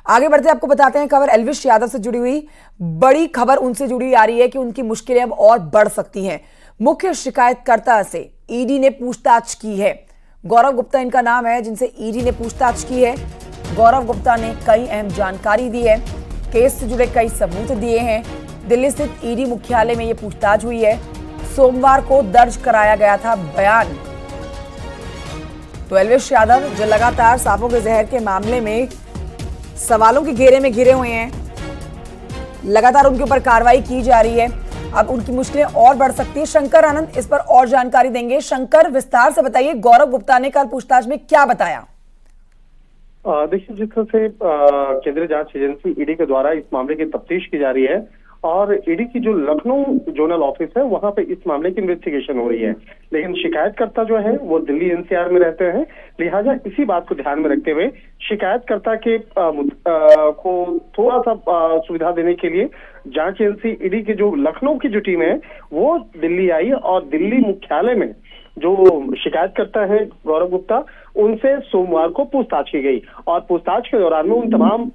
आगे बढ़ते आपको बताते हैं खबर एल्विश यादव से जुड़ी हुई बड़ी खबर उनसे जुड़ी आ रही है कि उनकी मुश्किलें अब और बढ़ सकती हैं। मुख्य शिकायतकर्ता से ईडी ने पूछताछ की है। गौरव गुप्ता इनका नाम है जिनसे ईडी ने पूछताछ की है। गौरव गुप्ता ने कई अहम जानकारी दी है, केस से जुड़े कई सबूत दिए हैं। दिल्ली स्थित ईडी मुख्यालय में यह पूछताछ हुई है। सोमवार को दर्ज कराया गया था बयान। तो एल्विश यादव जो लगातार सांपों के जहर के मामले में सवालों के घेरे में घिरे हुए हैं, लगातार उनके ऊपर कार्रवाई की जा रही है। अब उनकी मुश्किलें और बढ़ सकती है। शंकर आनंद इस पर और जानकारी देंगे। शंकर, विस्तार से बताइए, गौरव गुप्ता ने कल पूछताछ में क्या बताया? देखिए, जिस तरह से केंद्रीय जांच एजेंसी ईडी के द्वारा इस मामले की तफ्तीश की जा रही है और ईडी की जो लखनऊ जोनल ऑफिस है वहां पे इस मामले की इन्वेस्टिगेशन हो रही है, लेकिन शिकायतकर्ता जो है वो दिल्ली एनसीआर में रहते हैं। लिहाजा इसी बात को ध्यान में रखते हुए शिकायतकर्ता के को थोड़ा सा सुविधा देने के लिए जांच एजेंसी ईडी की जो लखनऊ की जो टीम है वो दिल्ली आई और दिल्ली मुख्यालय में जो शिकायतकर्ता है गौरव गुप्ता, उनसे सोमवार को पूछताछ की गई और पूछताछ के दौरान में उन तमाम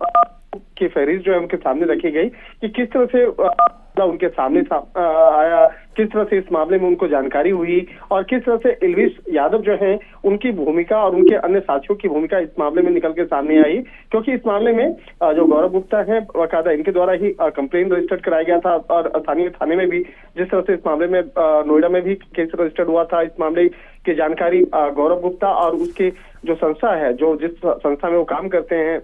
की फहरिस्त जो है उनके सामने रखी गई कि किस तरह से उनके सामने आया, किस तरह से इस मामले में उनको जानकारी हुई और किस तरह से एल्विश यादव जो है उनकी भूमिका और उनके अन्य साथियों की भूमिका इस मामले में निकल के सामने आई। क्योंकि इस मामले में जो गौरव गुप्ता है बाकायदा इनके द्वारा ही कंप्लेन रजिस्टर्ड कराया गया था और स्थानीय थाने में भी जिस तरह से इस मामले में नोएडा में भी केस रजिस्टर्ड हुआ था। इस मामले की जानकारी गौरव गुप्ता और उसके जो संस्था है, जो जिस संस्था में वो काम करते हैं,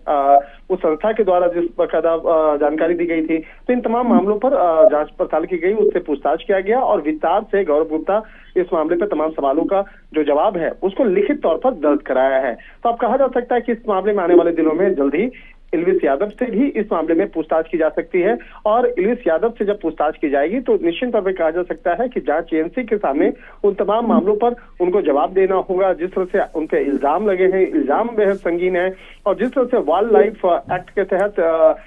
उस संस्था के द्वारा जिस बाकायदा जानकारी दी गई थी। तो इन तमाम मामलों पर जांच पड़ताल की गई, उससे पूछताछ किया गया और विस्तार से गौरव गुप्ता इस मामले पर तमाम सवालों का जो जवाब है उसको लिखित तौर पर दर्ज कराया है। तो अब कहा जा सकता है कि इस मामले में आने वाले दिनों में जल्द ही एल्विश यादव से भी इस मामले में पूछताछ की जा सकती है और एल्विश यादव से जब पूछताछ की जाएगी तो निश्चित तौर पर कहा जा सकता है कि जांच एजेंसी के सामने उन तमाम मामलों पर उनको जवाब देना होगा जिस तरह से उन पे इल्जाम लगे हैं। इल्जाम बेहद संगीन है और जिस तरह से वाइल्ड लाइफ एक्ट के तहत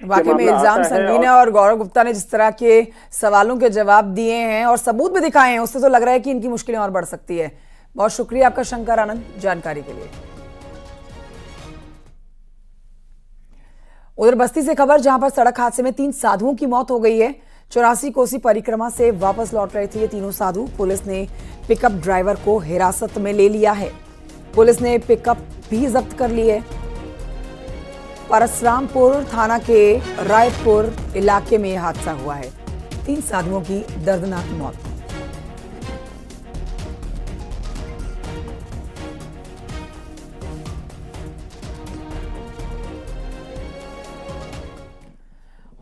वाकई में इल्जाम संगीन है और गौरव गुप्ता ने जिस तरह के सवालों के जवाब दिए हैं और सबूत भी दिखाए हैं, उससे तो लग रहा है कि इनकी मुश्किलें और बढ़ सकती है। बहुत शुक्रिया आपका शंकर आनंद जानकारी के लिए। उधर बस्ती से खबर, जहां पर सड़क हादसे में 3 साधुओं की मौत हो गई है। 84 कोसी परिक्रमा से वापस लौट रहे थे ये तीनों साधु। पुलिस ने पिकअप ड्राइवर को हिरासत में ले लिया है। पुलिस ने पिकअप भी जब्त कर ली है। परसरामपुर थाना के रायपुर इलाके में यह हादसा हुआ है। 3 साधुओं की दर्दनाक मौत।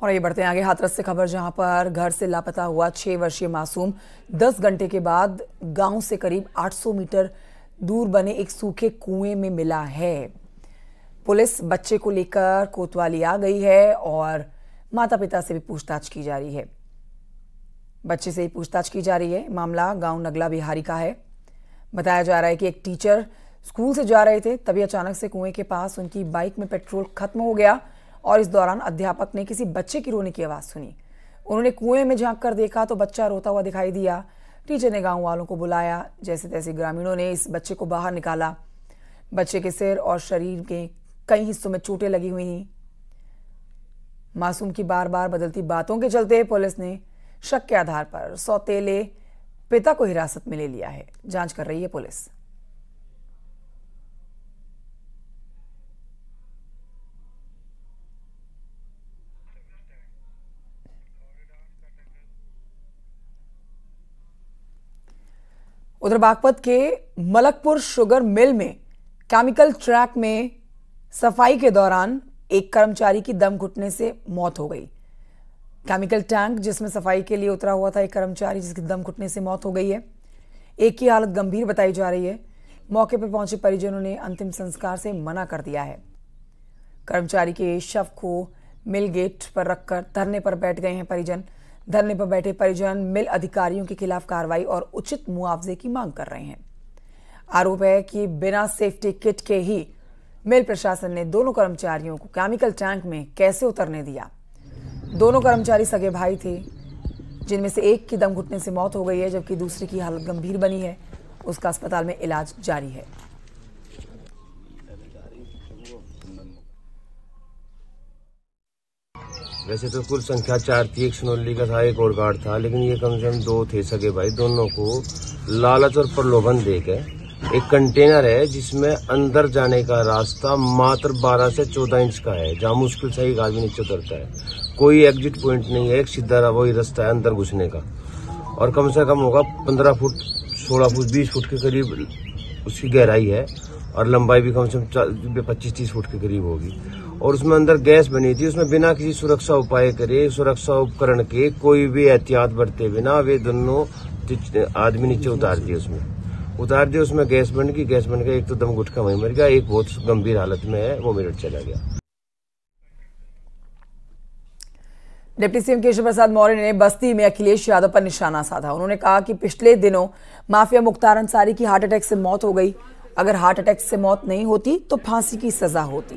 और ये बढ़ते हैं आगे हाथरस से खबर, जहां पर घर से लापता हुआ 6 वर्षीय मासूम 10 घंटे के बाद गांव से करीब 800 मीटर दूर बने एक सूखे कुएं में मिला है। पुलिस बच्चे को लेकर कोतवाली आ गई है और माता पिता से भी पूछताछ की जा रही है। बच्चे से ही पूछताछ की जा रही है। मामला गांव नगला बिहारी का है। बताया जा रहा है कि एक टीचर स्कूल से जा रहे थे, तभी अचानक से कुएं के पास उनकी बाइक में पेट्रोल खत्म हो गया और इस दौरान अध्यापक ने किसी बच्चे की रोने की आवाज सुनी। उन्होंने कुएं में झांक कर देखा तो बच्चा रोता हुआ दिखाई दिया। टीचर ने गांव वालों को बुलाया। जैसे तैसे ग्रामीणों ने इस बच्चे को बाहर निकाला। बच्चे के सिर और शरीर के कई हिस्सों में चोटें लगी हुई थी। मासूम की बार बार बदलती बातों के चलते पुलिस ने शक के आधार पर सौतेले पिता को हिरासत में ले लिया है। जांच कर रही है पुलिस। उधर बागपत के मलकपुर शुगर मिल में केमिकल ट्रैक में सफाई के दौरान एक कर्मचारी की दम घुटने से मौत हो गई। केमिकल टैंक जिसमें सफाई के लिए उतरा हुआ था एक कर्मचारी, जिसकी दम घुटने से मौत हो गई है। एक की हालत गंभीर बताई जा रही है। मौके पर पहुंचे परिजनों ने अंतिम संस्कार से मना कर दिया है। कर्मचारी के शव को मिल गेट पर रखकर धरने पर बैठ गए हैं परिजन। धरने पर बैठे परिजन मिल अधिकारियों के खिलाफ कार्रवाई और उचित मुआवजे की मांग कर रहे हैं। आरोप है कि बिना सेफ्टी किट के ही मिल प्रशासन ने दोनों कर्मचारियों को केमिकल टैंक में कैसे उतरने दिया। दोनों कर्मचारी सगे भाई थे, जिनमें से एक की दम घुटने से मौत हो गई है, जबकि दूसरे की हालत गंभीर बनी है। उसका अस्पताल में इलाज जारी है। वैसे तो कुल संख्या 4 थी, एक सनौली का था, एक और गार्ड था, लेकिन ये कम से कम 2 थे सगे भाई। दोनों को लालच और प्रलोभन देके एक कंटेनर है जिसमें अंदर जाने का रास्ता मात्र 12 से 14 इंच का है, जहाँ मुश्किल से एक आदमी नीचे उतरता है। कोई एग्जिट पॉइंट नहीं है, एक सीधा वही रास्ता है अंदर घुसने का, और कम से कम होगा 15 फुट, 16 फुट, 20 फुट के करीब उसकी गहराई है, और लंबाई भी कम से कम 25-30 फुट के करीब होगी। और उसमें अंदर गैस बनी थी। उसमें बिना किसी सुरक्षा उपाय करे, सुरक्षा उपकरण के, कोई भी एहतियात बरते बिना वे दोनों आदमी नीचे उतार दिए। उसमें गैस बन गई। एक तो दम गुटखा वहीं मर गया, एक बहुत गंभीर हालत में है, वो मेरठ चला गया। डिप्टी सीएम केशव प्रसाद मौर्य ने बस्ती में अखिलेश यादव पर निशाना साधा। उन्होंने कहा कि पिछले दिनों माफिया मुख्तार अंसारी की हार्ट अटैक से मौत हो गई। अगर हार्ट अटैक से मौत नहीं होती तो फांसी की सजा होती।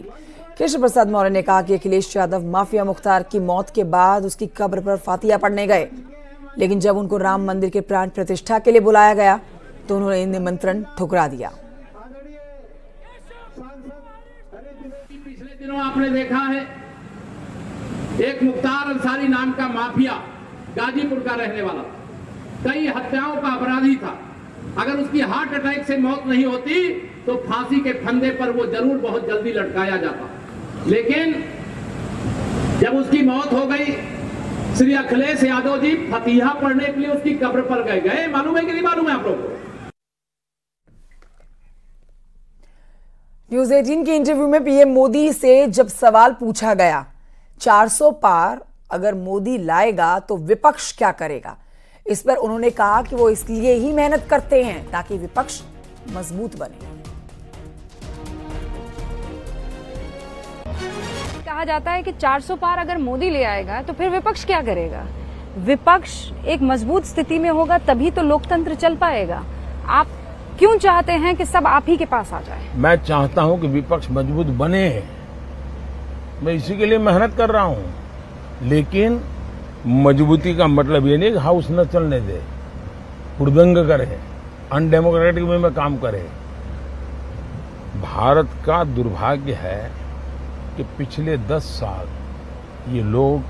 केशव प्रसाद मौर्य ने कहा कि अखिलेश यादव माफिया मुख्तार की मौत के बाद उसकी कब्र पर फातिया पढ़ने गए, लेकिन जब उनको राम मंदिर के प्राण प्रतिष्ठा के लिए बुलाया गया तो उन्होंने निमंत्रण ठुकरा दिया। पिछले दिनों आपने देखा है, एक मुख्तार अंसारी नाम का माफिया गाजीपुर का रहने वाला, कई हत्याओं का अपराधी था। अगर उसकी हार्ट अटैक से मौत नहीं होती तो फांसी के फंदे पर वो जरूर बहुत जल्दी लटकाया जाता। लेकिन जब उसकी मौत हो गई, श्री अखिलेश यादव जी फतिहा पढ़ने के लिए उसकी कब्र पर गए। मालूम है कि नहीं मालूम है आप लोगों को? न्यूज 18 के इंटरव्यू में पीएम मोदी से जब सवाल पूछा गया 400 पार अगर मोदी लाएगा तो विपक्ष क्या करेगा, इस पर उन्होंने कहा कि वो इसलिए ही मेहनत करते हैं ताकि विपक्ष मजबूत बने। कहा जाता है कि 400 पार अगर मोदी ले आएगा तो फिर विपक्ष क्या करेगा। विपक्ष एक मजबूत स्थिति में होगा तभी तो लोकतंत्र चल पाएगा। आप क्यों चाहते हैं कि सब आप ही के पास आ जाए? मैं चाहता हूं कि विपक्ष मजबूत बने, मैं इसी के लिए मेहनत कर रहा हूं। लेकिन मजबूती का मतलब ये नहीं कि हाउस न चलने दे, हुड़दंग करे, अनडेमोक्रेटिक वे में काम करे। भारत का दुर्भाग्य है कि पिछले 10 साल ये लोग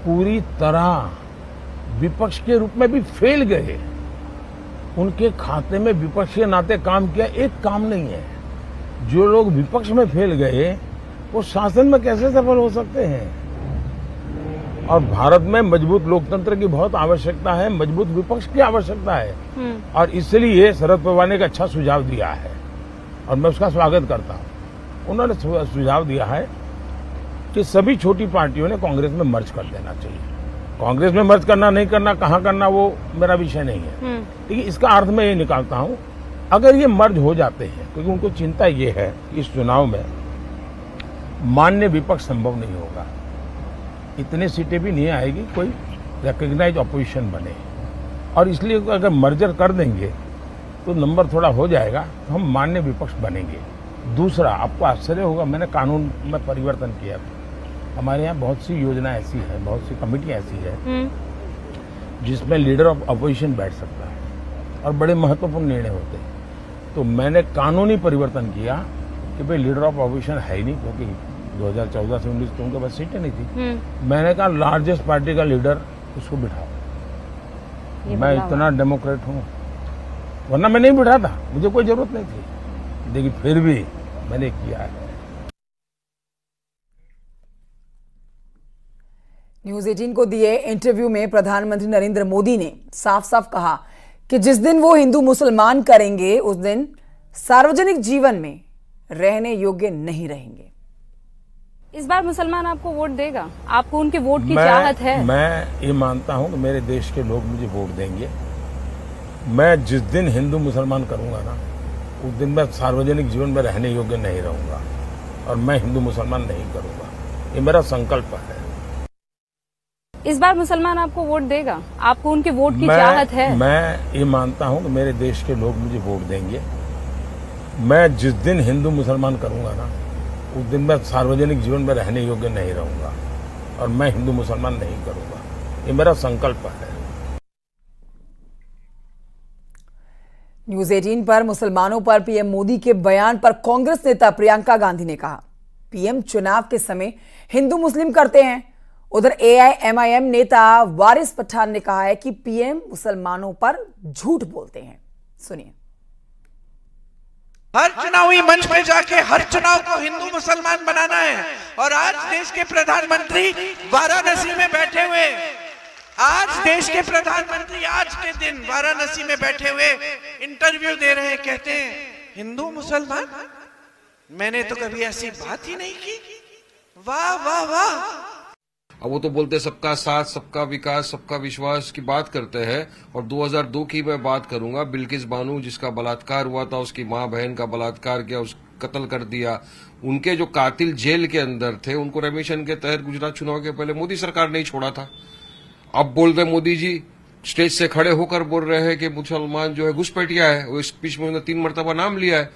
पूरी तरह विपक्ष के रूप में भी फेल गए। उनके खाते में विपक्ष के नाते काम किया एक काम नहीं है। जो लोग विपक्ष में फेल गए वो शासन में कैसे सफल हो सकते हैं? और भारत में मजबूत लोकतंत्र की बहुत आवश्यकता है, मजबूत विपक्ष की आवश्यकता है। और इसलिए शरद पवार ने एक अच्छा सुझाव दिया है और मैं उसका स्वागत करता हूं। उन्होंने सुझाव दिया है कि सभी छोटी पार्टियों ने कांग्रेस में मर्ज कर देना चाहिए। कांग्रेस में मर्ज करना नहीं करना, कहां करना, वो मेरा विषय नहीं है। लेकिन इसका अर्थ मैं ये निकालता हूं, अगर ये मर्ज हो जाते हैं, क्योंकि उनको चिंता ये है कि इस चुनाव में मान्य विपक्ष संभव नहीं होगा, इतने सीटें भी नहीं आएगी कोई रिकॉग्नाइज अपोजिशन बने, और इसलिए अगर मर्जर कर देंगे तो नंबर थोड़ा हो जाएगा तो हम मान्य विपक्ष बनेंगे। दूसरा, आपको आश्चर्य होगा, मैंने कानून में परिवर्तन किया। हमारे यहाँ बहुत सी योजना ऐसी है, बहुत सी कमेटियां ऐसी है जिसमें लीडर ऑफ अपोजिशन बैठ सकता है और बड़े महत्वपूर्ण निर्णय होते हैं। तो मैंने कानूनी परिवर्तन किया कि भाई लीडर ऑफ अपोजिशन है ही नहीं, क्योंकि 2014 से 19 तो उनके पास सीटें नहीं थी। मैंने कहा लार्जेस्ट पार्टी का लीडर उसको बिठाओ। मैं इतना डेमोक्रेट हूँ, वरना मैं नहीं बिठाता, मुझे कोई जरूरत नहीं थी, लेकिन फिर भी मैंने किया है। न्यूज 18 को दिए इंटरव्यू में प्रधानमंत्री नरेंद्र मोदी ने साफ साफ कहा कि जिस दिन वो हिंदू मुसलमान करेंगे उस दिन सार्वजनिक जीवन में रहने योग्य नहीं रहेंगे। इस बार मुसलमान आपको वोट देगा? आपको उनके वोट की चाहत है? मैं ये मानता हूं कि मेरे देश के लोग मुझे वोट देंगे। मैं जिस दिन हिंदू मुसलमान करूंगा ना, उस दिन मैं सार्वजनिक जीवन में रहने योग्य नहीं रहूंगा और मैं हिंदू मुसलमान नहीं करूंगा। ये मेरा संकल्प है। इस बार मुसलमान आपको वोट देगा? आपको उनके वोट की चाहत है? मैं ये मानता हूं कि मेरे देश के लोग मुझे वोट देंगे। मैं जिस दिन हिंदू मुसलमान करूंगा ना, उस दिन मैं सार्वजनिक जीवन में रहने योग्य नहीं रहूंगा और मैं हिंदू मुसलमान नहीं करूंगा। ये मेरा संकल्प है। न्यूज 18 पर मुसलमानों पर पीएम मोदी के बयान पर कांग्रेस नेता प्रियंका गांधी ने कहा, पीएम चुनाव के समय हिंदू मुस्लिम करते हैं। उधर AIMIM नेता वारिस पठान ने कहा है कि पीएम मुसलमानों पर झूठ बोलते हैं। सुनिए। हर चुनावी मंच पे जाके हर चुनाव को हिंदू मुसलमान बनाना है। और आज देश के प्रधानमंत्री वाराणसी में बैठे हुए, आज देश के प्रधानमंत्री आज के दिन वाराणसी में बैठे हुए इंटरव्यू दे रहे हैं, कहते हैं हिंदू मुसलमान। मैंने तो कभी ऐसी बात ही नहीं की। वाह वाह वाह। अब वो तो बोलते सबका साथ, सबका विकास, सबका विश्वास की बात करते हैं। और 2002 की मैं बात करूंगा, बिल्किस बानो जिसका बलात्कार हुआ था, उसकी माँ बहन का बलात्कार किया, उस कत्ल कर दिया। उनके जो कातिल जेल के अंदर थे, उनको रेमिशन के तहत गुजरात चुनाव के पहले मोदी सरकार नहीं छोड़ा था। अब बोल रहे मोदी जी स्टेज से खड़े होकर बोल रहे हैं कि मुसलमान जो है घुसपैठिया है। वो स्पीच में उन्होंने 3 मरतबा नाम लिया है।